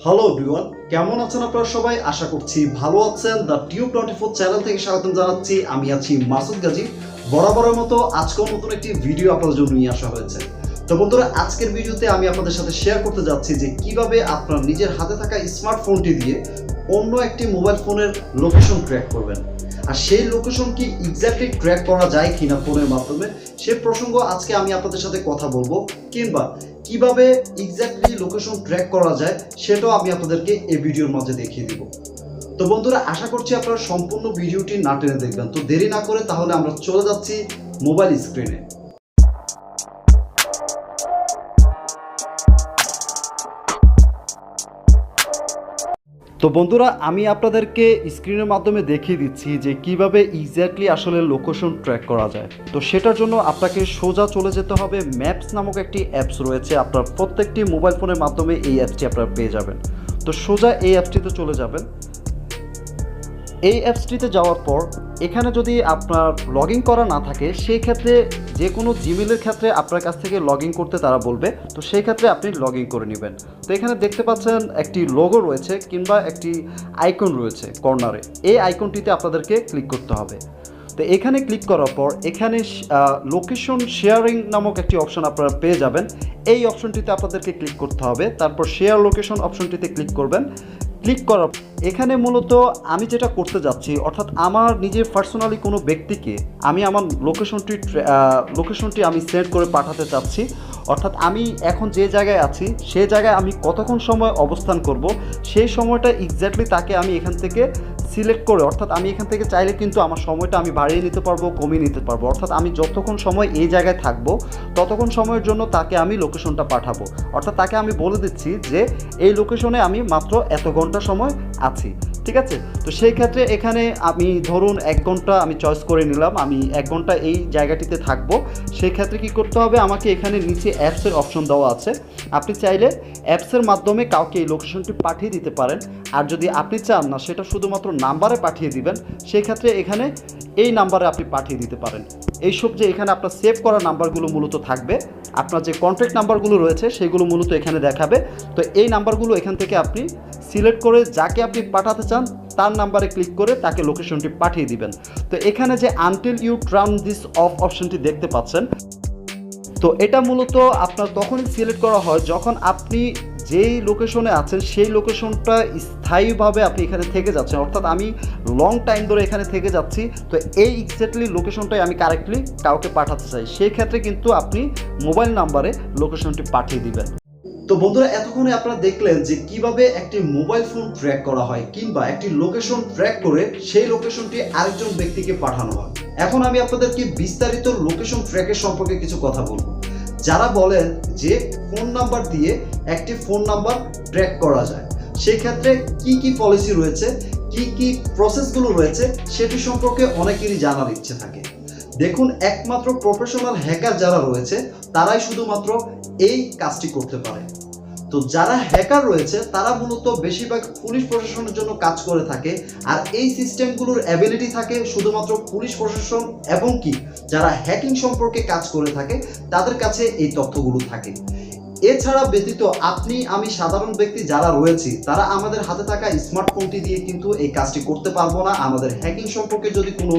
Hello everyone, কেমন আছেন আপনারা সবাই? আশা করছি ভালো আছেন। দ্য টিউব24 চ্যানেল থেকে স্বাগতম জানাচ্ছি। আমি আছি মাসুদ গাজী। বরাবরের মতো আজকেও নতুন একটি ভিডিও আপনাদের জন্য নিয়ে আসা হয়েছে। তো বন্ধুরা, আজকের ভিডিওতে আমি আপনাদের সাথে শেয়ার করতে যাচ্ছি যে কিভাবে আপনার নিজের হাতে থাকা স্মার্টফোনটি দিয়ে অন্য একটি মোবাইল ফোনের লোকেশন ট্র্যাক করবেন। আর সেই লোকেশন কি এক্স্যাক্টলি ট্র্যাক করা যায় কিনা ফোনের মাধ্যমে, সে প্রসঙ্গ আজকে আমি আপনাদের সাথে কথা বলবো, কিংবা কিভাবে এক্স্যাক্টলি লোকেশন ট্র্যাক করা যায় সেটাও আমি আপনাদেরকে এই ভিডিওর মাঝে দেখিয়ে দিব। তো বন্ধুরা, আশা করছি আপনারা সম্পূর্ণ ভিডিওটি না টেনে দেখবেন। তো দেরি না করে তাহলে আমরা চলে যাচ্ছি মোবাইল স্ক্রিনে। তো বন্ধুরা, আমি আপনাদেরকে স্ক্রিনের মাধ্যমে দেখিয়ে দিচ্ছি যে কিভাবে এক্স্যাক্টলি আসলে লোকেশন ট্র্যাক করা যায়। তো সেটার জন্য আপনাকে সোজা চলে যেতে হবে। ম্যাপস নামক একটি অ্যাপস রয়েছে, আপনার প্রত্যেকটি মোবাইল ফোনের মাধ্যমে এই অ্যাপসটি আপনারা পেয়ে যাবেন। তো সোজা এই অ্যাপসটিতে চলে যাবেন। এই অ্যাপসটিতে যাওয়ার পর এখানে যদি আপনার লগ ইন করা না থাকে, সেই ক্ষেত্রে যে কোনো জিমেলের ক্ষেত্রে আপনার কাছ থেকে লগ ইন করতে তারা বলবে। তো সেই ক্ষেত্রে আপনি লগ ইন করে নেবেন। তো এখানে দেখতে পাচ্ছেন একটি লোগো রয়েছে কিংবা একটি আইকন রয়েছে কর্নারে। এই আইকনটিতে আপনাদেরকে ক্লিক করতে হবে। তো এখানে ক্লিক করার পর এখানে লোকেশন শেয়ারিং নামক একটি অপশন আপনারা পেয়ে যাবেন। এই অপশনটিতে আপনাদেরকে ক্লিক করতে হবে। তারপর শেয়ার লোকেশন অপশনটিতে ক্লিক করবেন। ক্লিক করার এখানে মূলত আমি যেটা করতে যাচ্ছি, অর্থাৎ আমার নিজের পার্সোনালি কোনো ব্যক্তিকে আমি আমার লোকেশনটি আমি সেন্ড করে পাঠাতে চাচ্ছি। অর্থাৎ আমি এখন যে জায়গায় আছি সেই জায়গায় আমি কতক্ষণ সময় অবস্থান করব, সেই সময়টা এক্স্যাক্টলি তাকে আমি এখান থেকে সিলেক্ট করে, অর্থাৎ আমি এখান থেকে চাইলে কিন্তু আমার সময়টা আমি বাড়িয়ে নিতে পারবো, কমিয়ে নিতে পারবো। অর্থাৎ আমি যতক্ষণ সময় এই জায়গায় থাকবো ততক্ষণ সময়ের জন্য তাকে আমি লোকেশনটা পাঠাবো। অর্থাৎ তাকে আমি বলে দিচ্ছি যে এই লোকেশনে আমি মাত্র এত ঘন্টা সময় আছি, ঠিক আছে? তো সেই ক্ষেত্রে এখানে আমি ধরুন 1 ঘন্টা আমি চয়েস করে নিলাম, আমি 1 ঘন্টা এই জায়গাটিতে থাকবো। সেই ক্ষেত্রে কী করতে হবে, আমাকে এখানে নিচে অ্যাপসের অপশন দেওয়া আছে। আপনি চাইলে অ্যাপসের মাধ্যমে কাউকে এই লোকেশনটি পাঠিয়ে দিতে পারেন। আর যদি আপনি চান না সেটা শুধুমাত্র নাম্বারে পাঠিয়ে দিবেন, সেই ক্ষেত্রে এখানে এই নাম্বারে আপনি পাঠিয়ে দিতে পারেন। এইসব যে এখানে আপনার সেভ করা নাম্বারগুলো মূলত থাকবে, আপনার যে কন্ট্যাক্ট নাম্বারগুলো রয়েছে সেগুলো মূলত এখানে দেখাবে। তো এই নাম্বারগুলো এখান থেকে আপনি সিলেক্ট করে যাকে আপনি পাঠাতে চান তার নাম্বারে ক্লিক করে তাকে লোকেশনটি পাঠিয়ে দিবেন। তো এখানে যে until you turn this off অপশনটি দেখতে পাচ্ছেন, তো এটা মূলত আপনার তখনই সিলেক্ট করা হয় যখন আপনি যেই লোকেশনে আছেন সেই লোকেশনটা স্থায়ীভাবে আপনি এখানে থেকে যাচ্ছেন। অর্থাৎ আমি লং টাইম ধরে এখানে থেকে যাচ্ছি, তো এই এক্স্যাক্টলি লোকেশনটাই আমি কারেক্টলি কাউকে পাঠাতে চাই, সেই ক্ষেত্রে কিন্তু আপনি মোবাইল নাম্বারে লোকেশনটি পাঠিয়ে দিবেন। তো বন্ধুরা, এতক্ষণে আপনারা দেখলেন যে কিভাবে একটি মোবাইল ফোন ট্র্যাক করা হয় কিংবা একটি লোকেশন ট্র্যাক করে সেই লোকেশনটি আরেকজন ব্যক্তিকে পাঠানো হয়। এখন আমি আপনাদেরকে বিস্তারিত লোকেশন ট্র্যাকের সম্পর্কে কিছু কথা বলবো। যারা বলেন যে ফোন নাম্বার দিয়ে একটি ফোন নাম্বার ট্র্যাক করা যায়, সেই ক্ষেত্রে কি কি পলিসি রয়েছে, কি কি প্রসেসগুলো রয়েছে সেটি সম্পর্কে অনেকেরই জানার ইচ্ছে থাকে। দেখুন, একমাত্র প্রফেশনাল হ্যাকার যারা রয়েছে তারাই শুধুমাত্র এই কাজটি করতে পারে। তো যারা হ্যাকার রয়েছে তারা মূলত বেশিরভাগ পুলিশ প্রশাসনের জন্য কাজ করে থাকে। আর এই সিস্টেমগুলোর অ্যাবিলিটি থাকে শুধুমাত্র পুলিশ প্রশাসন এবং কি যারা হ্যাকিং সম্পর্কে কাজ করে থাকে তাদের কাছে এই তথ্যগুলো থাকে। এছাড়া ব্যতীত আপনি আমি সাধারণ ব্যক্তি যারা রয়েছি তারা আমাদের হাতে থাকা স্মার্টফোনটি দিয়ে কিন্তু এই কাজটি করতে পারবো না। আমাদের হ্যাকিং সম্পর্কে যদি কোনো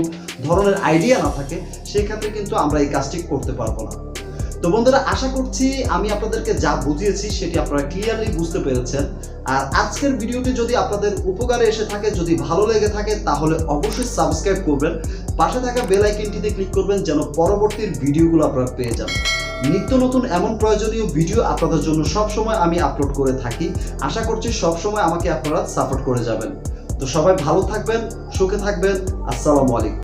ধরনের আইডিয়া না থাকে সেক্ষেত্রে কিন্তু আমরা এই কাজটি করতে পারবো না। তো বন্ধুরা, আশা করছি আমি আপনাদেরকে যা বুঝিয়েছি সেটি আপনারা ক্লিয়ারলি বুঝতে পেরেছেন। আর আজকের ভিডিওটি যদি আপনাদের উপকারে এসে থাকে, যদি ভালো লেগে থাকে, তাহলে অবশ্যই সাবস্ক্রাইব করবেন, পাশে থাকা বেল আইকনটিতে ক্লিক করবেন যেন পরবর্তী ভিডিওগুলো আপনারা পেয়ে যান। নিত্য নতুন এমন প্রয়োজনীয় ভিডিও আপনাদের জন্য সবসময় আমি আপলোড করে থাকি। আশা করছি সবসময় আমাকে আপনারা সাপোর্ট করে যাবেন। তো সবাই ভালো থাকবেন, সুখে থাকবেন। আসসালামু আলাইকুম।